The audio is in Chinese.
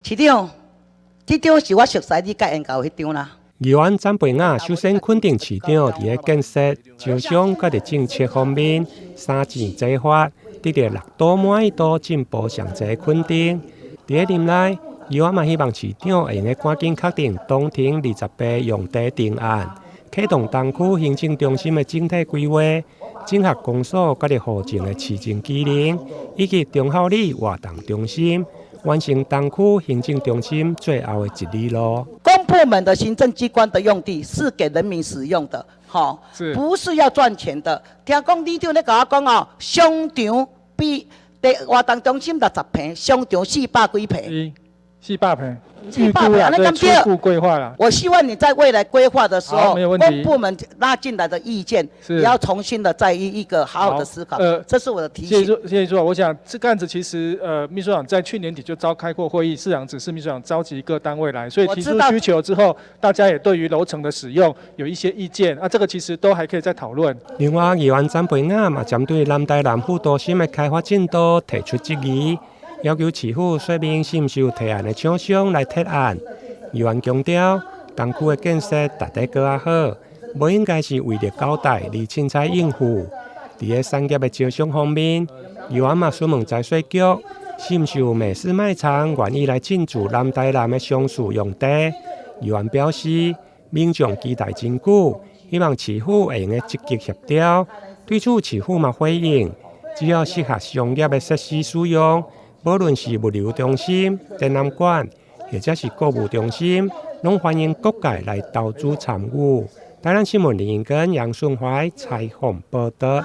市长，这张是我熟悉你甲研究迄张啦。议员詹培雅首先肯定市长伫咧建设、招商佮伫政策方面三箭齐发，得到6度满意度进步上侪肯定。伫咧任内，议员嘛希望市长会用咧赶紧确定东庭28用地定案，启动东区行政中心的整体规划，整合公所佮伫附近的市政机能，以及中孝里活动中心。完成东区行政中心最后的一里路。公部门的行政机关的用地是给人民使用的，不是要赚钱的。听讲李长咧甲我讲哦，商场比活动中心60坪，商场400几坪，400坪。400坪，那初步规划了。我希望你在未来规划的时候，公部门拉进来的意见，也要重新的再一个好好的思考。这是我的提醒。谢谢处长，我想这个案子其实秘书长在去年底就召开过会议，市长指示秘书长召集各单位来，所以提出需求之后，大家也对于楼层的使用有一些意见，这个其实都还可以再讨论。另外，议员詹培雅嘛针对南台南副都心的开发进度提出质疑。要求市府说明是毋是有提案的厂商来提案。议员强调，东区的建设值得搁较好，无应该是为了交代而凊彩应付。伫咧产业的招商方面，议员嘛询问财税局，是毋是有美式卖场愿意来进驻南台南的商事用地。议员表示，民众期待真久，希望市府会用积极协调。对此，市府嘛回应，只要适合商业的设施使用。无论是物流中心、展览馆，或者是购物中心，拢欢迎各界来投资参与。台南新闻林英跟杨顺怀采访报道。